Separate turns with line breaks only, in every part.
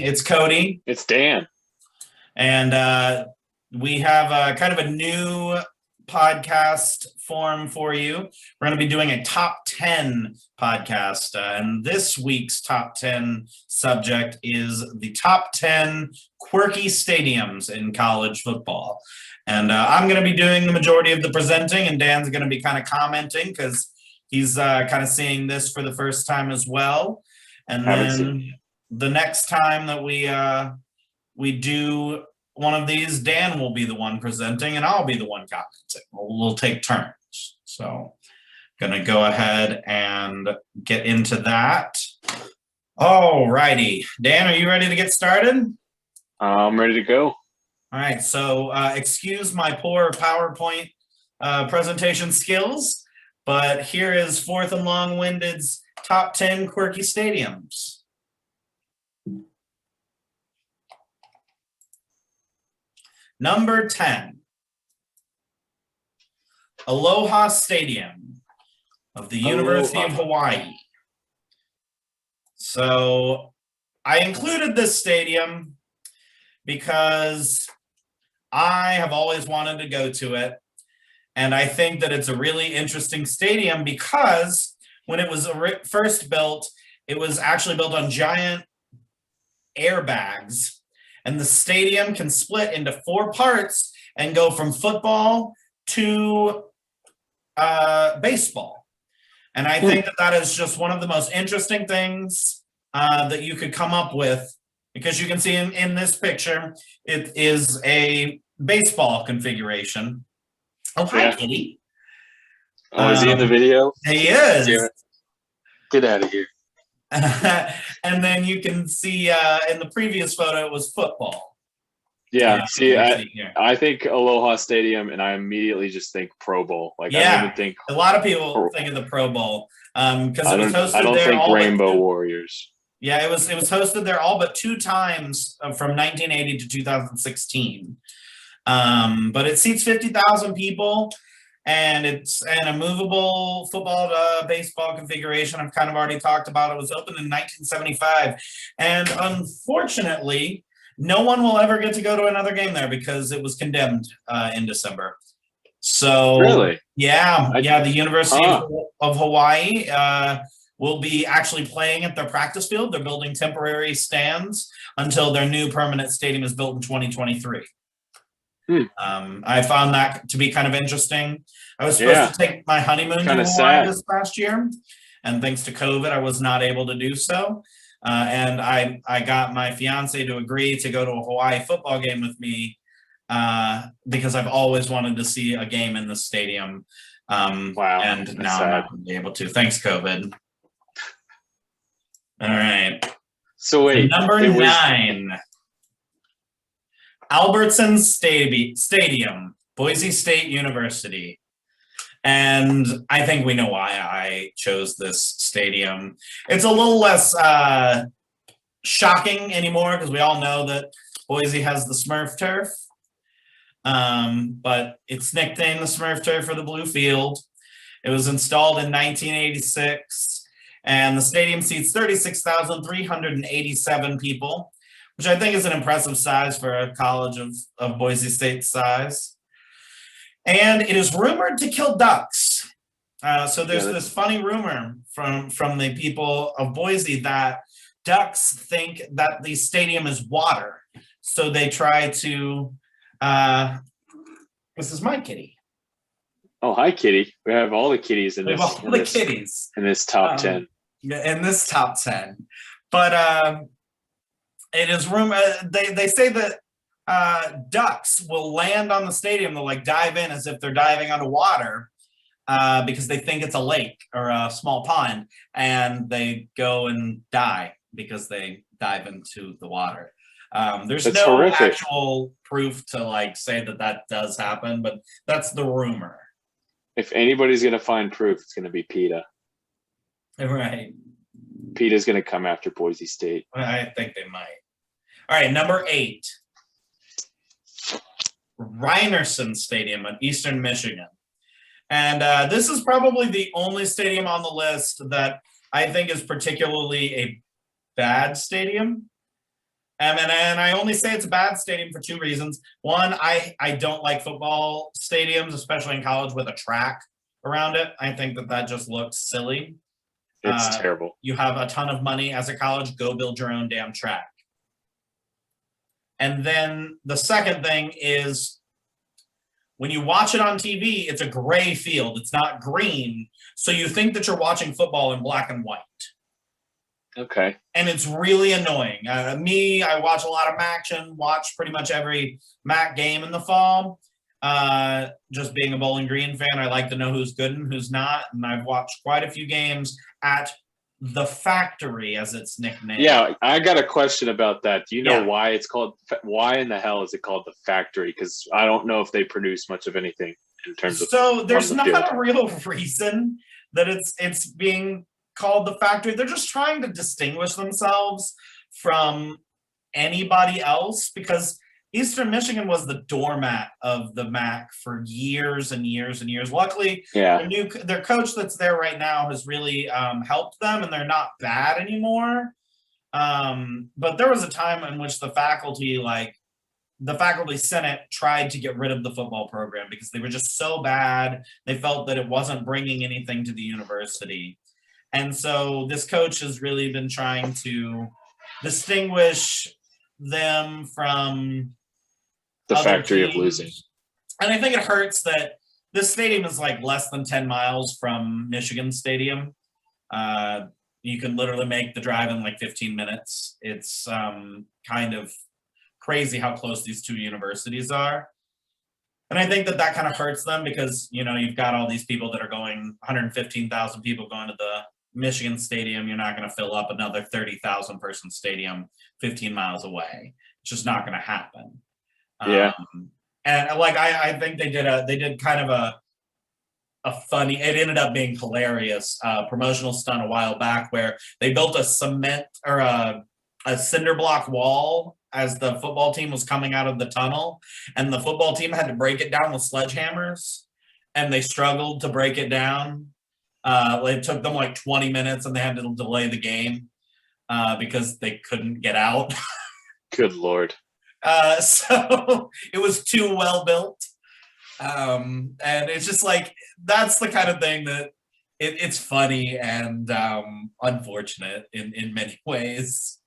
It's Cody.
It's Dan.
And we have kind of a new podcast form for you. We're going to be doing a top 10 podcast. And this week's top 10 subject is the top 10 quirky stadiums in college football. And I'm going to be doing the majority of the presenting, and Dan's going to be kind of commenting because he's kind of seeing this for the first time as well. And then the next time that we do one of these, Dan will be the one presenting and I'll be the one commenting. We'll take turns. So gonna go ahead and get into that. All righty. Dan, are you ready to get started?
I'm ready to go.
All right, so excuse my poor PowerPoint presentation skills, but here is Fourth and Long-Winded's top 10 quirky stadiums. Number 10, Aloha Stadium of the University of Hawaii. So I included this stadium because I have always wanted to go to it. And I think that it's a really interesting stadium because when it was first built, it was actually built on giant airbags. And the stadium can split into 4 parts and go from football to baseball. And I think that that is just one of the most interesting things that you could come up with, because you can see in this picture, it is a baseball configuration. Oh, hi, Kitty.
Oh, is he in the video?
He is.
Get out of here.
And then you can see in the previous photo, it was football.
Yeah, see, I think Aloha Stadium, and I immediately just think Pro Bowl. Like,
yeah,
I don't even think
a lot of people think of the Pro Bowl because it was hosted there.
I don't think Rainbow Warriors.
Yeah, it was hosted there all but 2 times from 1980 to 2016. But it seats 50,000 people. And it's a movable football to baseball configuration. I've kind of already talked about it. It was opened in 1975. And unfortunately, no one will ever get to go to another game there because it was condemned in December. So,
really?
Yeah, the University of Hawaii will be actually playing at their practice field. They're building temporary stands until their new permanent stadium is built in 2023. I found that to be kind of interesting. I was supposed to take my honeymoon to Hawaii this past year, and thanks to COVID, I was not able to do so. And I got my fiance to agree to go to a Hawaii football game with me because I've always wanted to see a game in the stadium.
Wow.
And now I'm not going to be able to. Thanks, COVID. All right.
So wait.
Number 9. Albertsons Stadium, Boise State University. And I think we know why I chose this stadium. It's a little less shocking anymore because we all know that Boise has the Smurf turf. But it's nicknamed the Smurf turf for the blue field. It was installed in 1986, and the stadium seats 36,387 people, which I think is an impressive size for a college of Boise State's size. And it is rumored to kill ducks. So there's this funny rumor from the people of Boise that ducks think that the stadium is water. So they try to, this is my kitty.
Oh, hi, kitty. We have all the kitties in this. In this top 10.
In this top 10. But it is rumored, they say that ducks will land on the stadium. They'll like dive in as if they're diving underwater because they think it's a lake or a small pond, and they go and die because they dive into the water. There's no horrific actual proof to like say that does happen, but that's the rumor.
If anybody's going to find proof, it's going to be PETA.
Right.
PETA's going to come after Boise State.
I think they might. All right, number 8. Ryerson Stadium in Eastern Michigan. And this is probably the only stadium on the list that I think is particularly a bad stadium. And I only say it's a bad stadium for two reasons. One, I don't like football stadiums, especially in college with a track around it. I think that just looks silly.
It's terrible.
You have a ton of money as a college, go build your own damn track. And then the second thing is when you watch it on TV, it's a gray field. It's not green. So you think that you're watching football in black and white.
Okay.
And it's really annoying. I watch a lot of MACtion, watch pretty much every MAC game in the fall. Just being a Bowling Green fan, I like to know who's good and who's not. And I've watched quite a few games at the Factory, as it's nicknamed.
Yeah, I got a question about that. Do you know why it's called? Why in the hell is it called the Factory? Because I don't know if they produce much of anything in terms of.
So there's not a real reason that it's being called the Factory. They're just trying to distinguish themselves from anybody else because Eastern Michigan was the doormat of the MAC for years and years and years. Luckily, their coach that's there right now has really helped them, and they're not bad anymore. But there was a time in which the faculty senate tried to get rid of the football program because they were just so bad. They felt that it wasn't bringing anything to the university. And so this coach has really been trying to distinguish them from
the Factory of losing.
And I think it hurts that this stadium is like less than 10 miles from Michigan Stadium. You can literally make the drive in like 15 minutes. It's kind of crazy how close these two universities are. And I think that kind of hurts them because, you've got all these people that are going, 115,000 people going to the Michigan Stadium. You're not going to fill up another 30,000 person stadium 15 miles away. It's just not going to happen.
Yeah.
And I think they did kind of a funny, it ended up being hilarious, promotional stunt a while back where they built a cement or a cinder block wall as the football team was coming out of the tunnel, and the football team had to break it down with sledgehammers, and they struggled to break it down. It took them like 20 minutes and they had to delay the game because they couldn't get out.
Good Lord.
So it was too well built. And it's just like, that's the kind of thing that it's funny and unfortunate in many ways.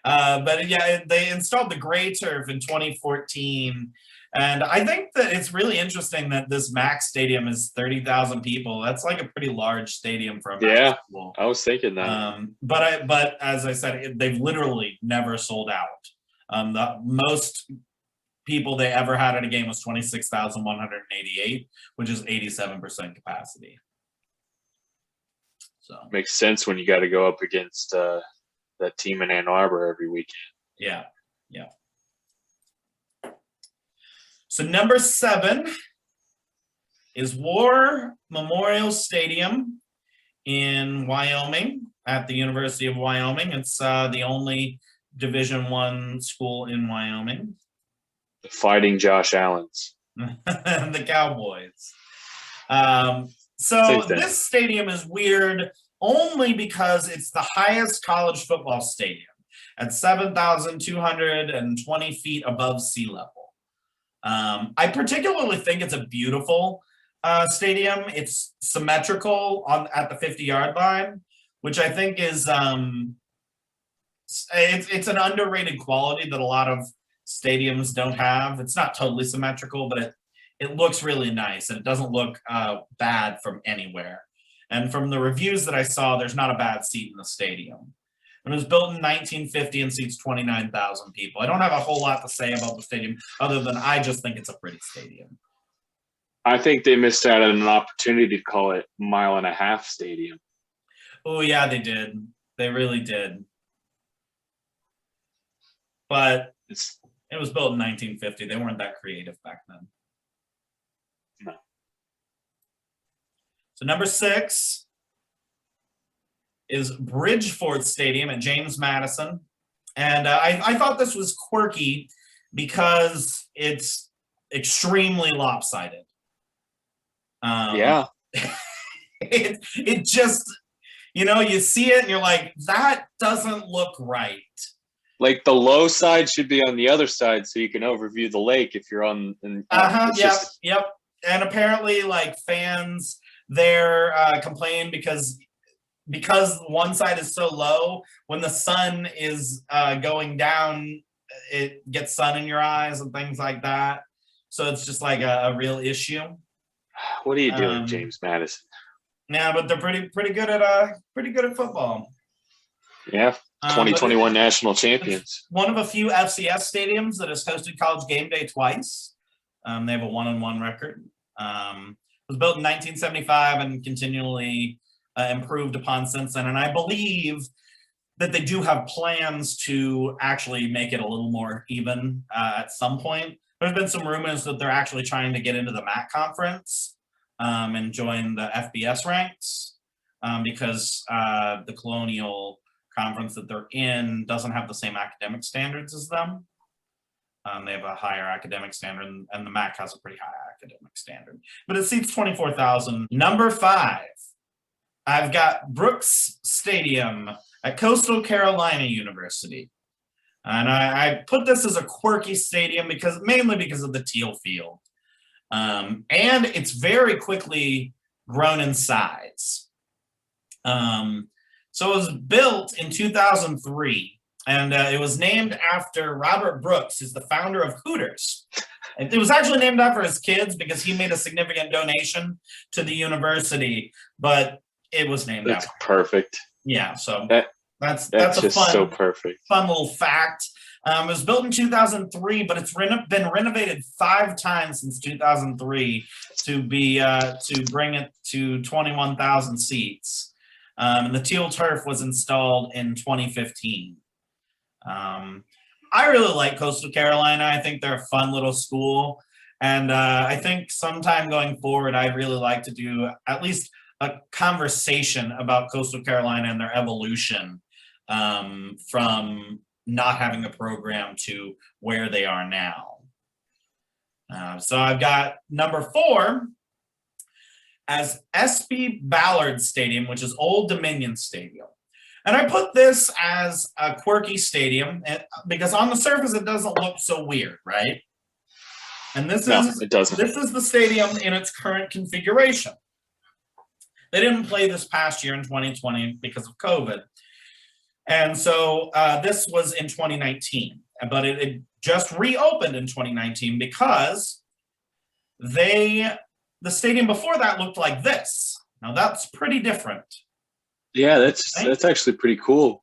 But yeah, they installed the gray turf in 2014. And I think that it's really interesting that this MAC stadium is 30,000 people. That's like a pretty large stadium for a MAC school.
I was thinking that.
But as I said, they've literally never sold out. The most people they ever had at a game was 26,188, which is 87% capacity. So
makes sense when you got to go up against that team in Ann Arbor every weekend.
Yeah. So number 7 is War Memorial Stadium in Wyoming at the University of Wyoming. It's the only Division I school in Wyoming.
The Fighting Josh Allens.
The Cowboys. So this stadium is weird only because it's the highest college football stadium at 7,220 feet above sea level. I particularly think it's a beautiful stadium. It's symmetrical at the 50-yard line, which I think is it's an underrated quality that a lot of stadiums don't have. It's not totally symmetrical, but it looks really nice, and it doesn't look bad from anywhere. And from the reviews that I saw, there's not a bad seat in the stadium. It was built in 1950 and seats 29,000 people. I don't have a whole lot to say about the stadium other than I just think it's a pretty stadium.
I think they missed out on an opportunity to call it Mile and a Half Stadium.
Oh, yeah, they did. They really did. But it was built in 1950. They weren't that creative back then.
No.
So number 6 is Bridgeford Stadium at James Madison. And I thought this was quirky because it's extremely lopsided. It just, you see it and you're like, that doesn't look right.
Like the low side should be on the other side, so you can overview the lake if you're on.
Yep. And apparently, like fans there complain because one side is so low. When the sun is going down, it gets sun in your eyes and things like that. So it's just like a real issue.
What are you doing, James Madison?
Yeah, but they're pretty good at football.
Yeah, 2021 national champions.
One of a few FCS stadiums that has hosted College Game Day twice. They have a 1-1 record. It was built in 1975 and continually improved upon since then. And I believe that they do have plans to actually make it a little more even at some point. There's been some rumors that they're actually trying to get into the MAC conference and join the FBS ranks because the Colonial conference that they're in doesn't have the same academic standards as them. They have a higher academic standard, and the MAC has a pretty high academic standard. But it seats 24,000. Number 5, I've got Brooks Stadium at Coastal Carolina University. And I put this as a quirky stadium mainly because of the teal field. And it's very quickly grown in size. So it was built in 2003, and it was named after Robert Brooks, who's the founder of Hooters. It was actually named after his kids because he made a significant donation to the university, but it was named after.
That's perfect.
Yeah, so that's a
just so perfect.
Fun little fact. It was built in 2003, but it's been renovated 5 times since 2003 to bring it to 21,000 seats. And the teal turf was installed in 2015. I really like Coastal Carolina. I think they're a fun little school. And I think sometime going forward, I'd really like to do at least a conversation about Coastal Carolina and their evolution from not having a program to where they are now. So I've got number 4 as SB Ballard Stadium, which is Old Dominion Stadium. And I put this as a quirky stadium because on the surface, it doesn't look so weird, right? And it doesn't. This is the stadium in its current configuration. They didn't play this past year in 2020 because of COVID. And so this was in 2019, but it just reopened in 2019 because the stadium before that looked like this. Now that's pretty different.
Yeah, that's actually pretty cool.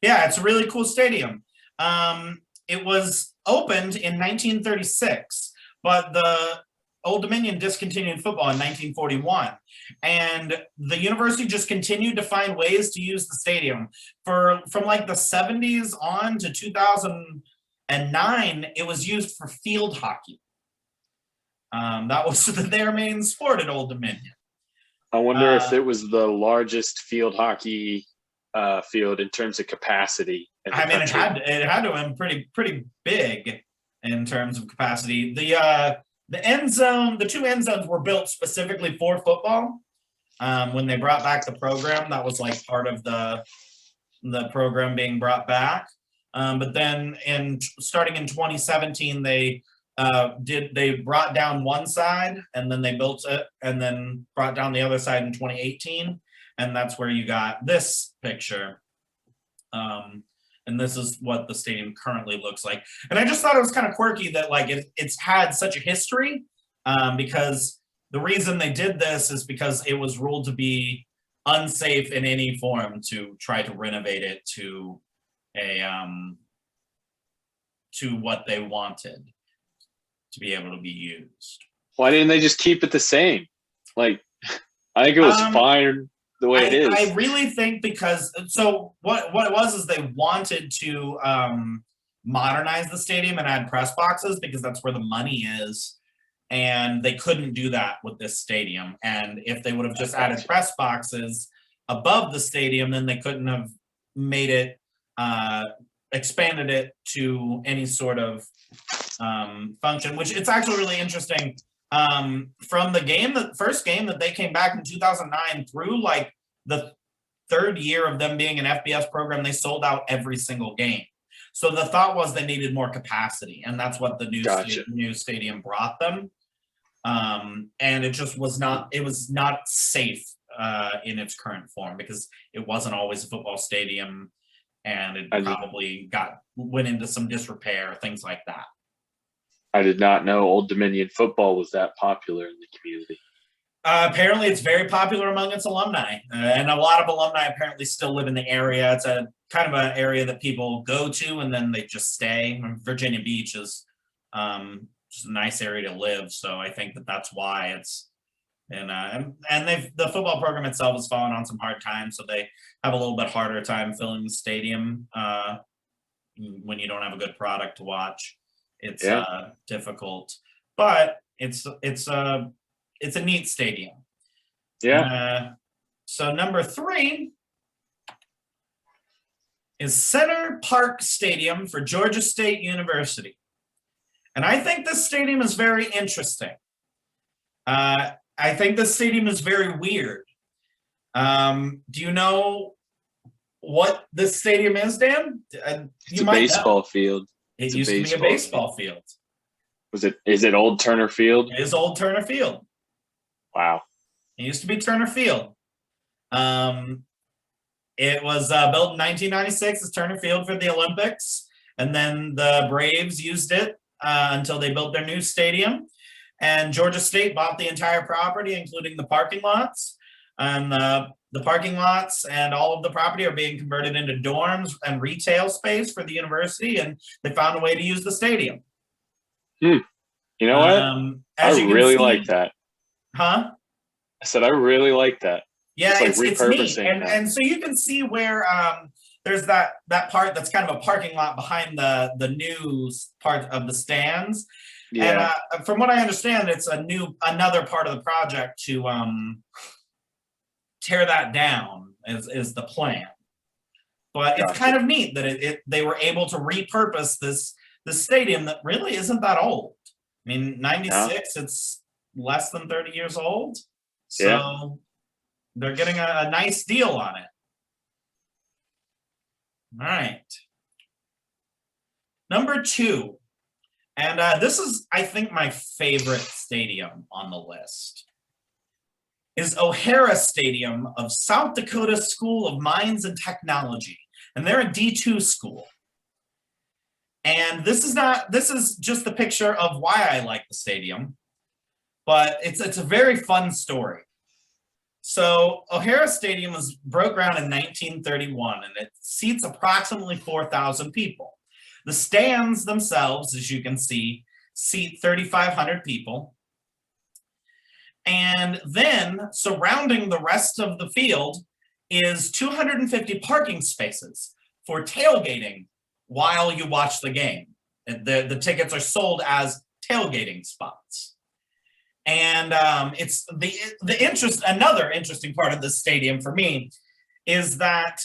Yeah, it's a really cool stadium. It was opened in 1936, but the Old Dominion discontinued football in 1941. And the university just continued to find ways to use the stadium. From like the 70s on to 2009, it was used for field hockey. That was their main sport at Old Dominion.
I wonder if it was the largest field hockey field in terms of capacity.
I mean, it had to have been pretty big in terms of capacity. The end zone, the 2 end zones were built specifically for football. When they brought back the program, that was like part of the program being brought back. But then starting in 2017, they brought down one side and then they built it and then brought down the other side in 2018. And that's where you got this picture. And this is what the stadium currently looks like. And I just thought it was kind of quirky that like it's had such a history because the reason they did this is because it was ruled to be unsafe in any form to try to renovate it to what they wanted to be able to be used.
Why didn't they just keep it the same? Like, I think it was fine the way it is.
I really think because what it was is they wanted to modernize the stadium and add press boxes because that's where the money is, and they couldn't do that with this stadium. And if they would have just added press boxes above the stadium, then they couldn't have made it expanded it to any sort of function, which it's actually really interesting. From the first game that they came back in 2009 through like the 3rd year of them being an FBS program, they sold out every single game. So the thought was they needed more capacity, and that's what the
Gotcha.
new stadium brought them. And it just was not, it was not safe in its current form because it wasn't always a football stadium, and it probably went into some disrepair, things like that.
I did not know Old Dominion football was that popular in the community.
Apparently, it's very popular among its alumni, and a lot of alumni apparently still live in the area. It's a kind of an area that people go to, and then they just stay. Virginia Beach is just a nice area to live, so I think that that's why it's. And the football program itself has fallen on some hard times, so they have a little bit harder time filling the stadium when you don't have a good product to watch. It's difficult, but it's a neat stadium.
Yeah.
So number 3 is Center Park Stadium for Georgia State University. And I think this stadium is very interesting. I think this stadium is very weird. Do you know what this stadium is, Dan?
It's a baseball field.
It used to be a baseball field.
Is it Old Turner Field?
It is Old Turner Field.
Wow.
It used to be Turner Field. It was built in 1996 as Turner Field for the Olympics, and then the Braves used it until they built their new stadium. And Georgia State bought the entire property, including the parking lots. And the parking lots and all of the property are being converted into dorms and retail space for the university, and they found a way to use the stadium.
You know what? I really like that.
Huh?
I said I really like that.
Yeah, it's neat. And so you can see where there's that part that's kind of a parking lot behind the new part of the stands. Yeah. And from what I understand, it's another part of the project to tear that down is the plan. But it's kind of neat that they were able to repurpose this stadium that really isn't that old. I mean, 96, it's less than 30 years old. So they're getting a nice deal on it. All right. Number 2. And this is, I think, my favorite stadium on the list, is O'Hara Stadium of South Dakota School of Mines and Technology. And they're a D2 school. And this is just the picture of why I like the stadium. But it's a very fun story. So O'Hara Stadium broke ground in 1931, and it seats approximately 4,000 people. The stands themselves, as you can see, seat 3,500 people. And then surrounding the rest of the field is 250 parking spaces for tailgating while you watch the game. The tickets are sold as tailgating spots. And it's another interesting part of this stadium for me is that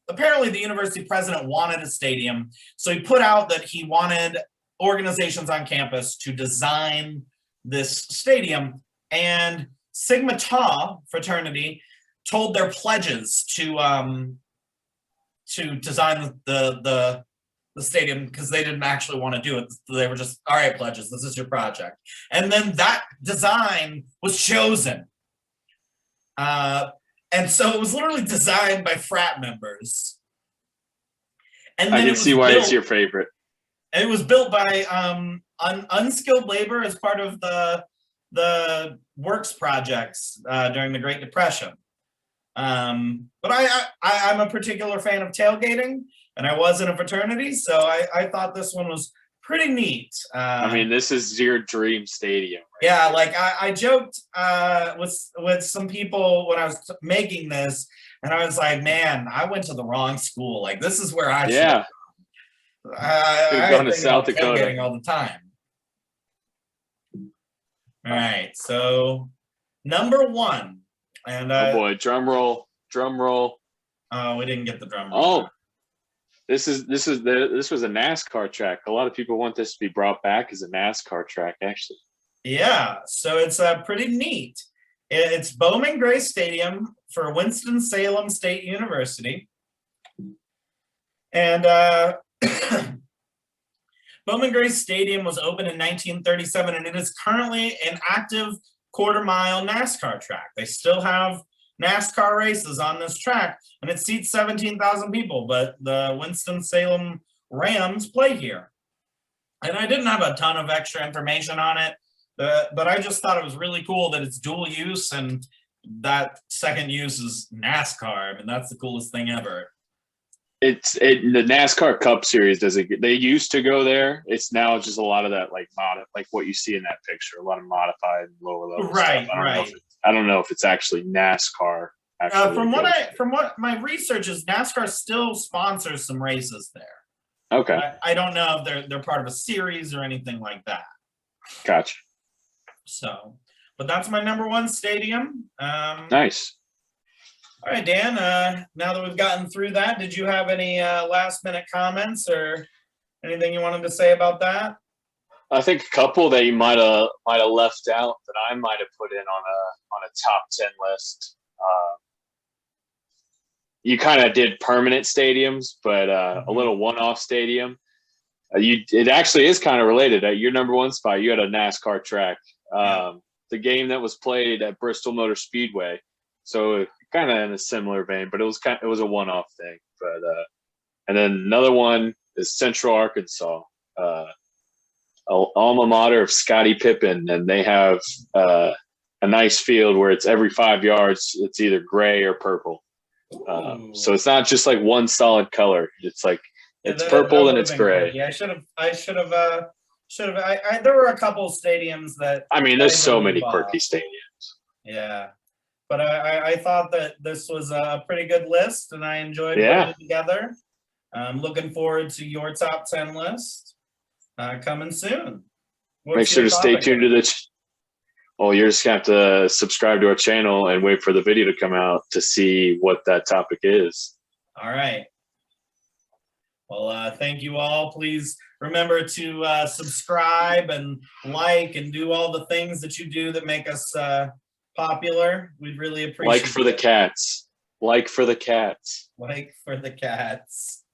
apparently the university president wanted a stadium. So he put out that he wanted organizations on campus to design this stadium, and Sigma Tau fraternity told their pledges to design the stadium because they didn't actually want to do it. They were just, all right, pledges, this is your project. And then that design was chosen. And so it was literally designed by frat members. And then
I can see why it's your favorite.
It was built by unskilled labor as part of the works projects during the Great Depression. But I'm a particular fan of tailgating, and I was in a fraternity, so I thought this one was pretty neat.
I mean, this is your dream stadium.
Right? Yeah, like I joked with some people when I was making this, and I was like, man, I went to the wrong school. Like, this is where I should I'm
going to South Dakota
all the time. All right, so number 1, and
oh boy, drum roll.
Oh, we didn't get the drum roll.
Oh, this was a NASCAR track. A lot of people want this to be brought back as a NASCAR track, actually.
Yeah, so it's pretty neat. It's Bowman Gray Stadium for Winston-Salem State University. And Bowman Gray Stadium was opened in 1937, and it is currently an active quarter-mile NASCAR track. They still have NASCAR races on this track, and it seats 17,000 people, but the Winston-Salem Rams play here. And I didn't have a ton of extra information on it, but I just thought it was really cool that it's dual use, and that second use is NASCAR. I mean, that's the coolest thing ever.
The NASCAR Cup Series they used to go there. It's now just a lot of that like what you see in that picture, a lot of modified lower level
right,
stuff.
Right.
I don't know if it's actually NASCAR.
From what my research is, NASCAR still sponsors some races there.
Okay.
I don't know if they're part of a series or anything like that.
Gotcha.
So, but that's my number one stadium.
Nice.
All right, Dan, now that we've gotten through that, did you have any last minute comments or anything you wanted to say about that?
I think a couple that you might have left out that I might have put in on a top 10 list. You kind of did permanent stadiums, but a little one-off stadium. It actually is kind of related. At your number one spot, you had a NASCAR track. The game that was played at Bristol Motor Speedway. So kind of in a similar vein, but it was a one-off thing. But and then another one is Central Arkansas, alma mater of Scottie Pippen, and they have a nice field where it's every 5 yards it's either gray or purple. So it's not just like one solid color. It's like it's purple and it's gray.
Yeah, I should have. There were a couple of stadiums that.
I mean, there's so many quirky stadiums.
Yeah. But I thought that this was a pretty good list, and I enjoyed putting it together. I'm looking forward to your top 10 list coming soon.
Make sure to stay tuned to this. Well, you're just going to have to subscribe to our channel and wait for the video to come out to see what that topic is.
All right. Well, thank you all. Please remember to subscribe and like and do all the things that you do that make us popular. We'd really appreciate it.
Like for the cats. Like for the cats.
Like for the cats.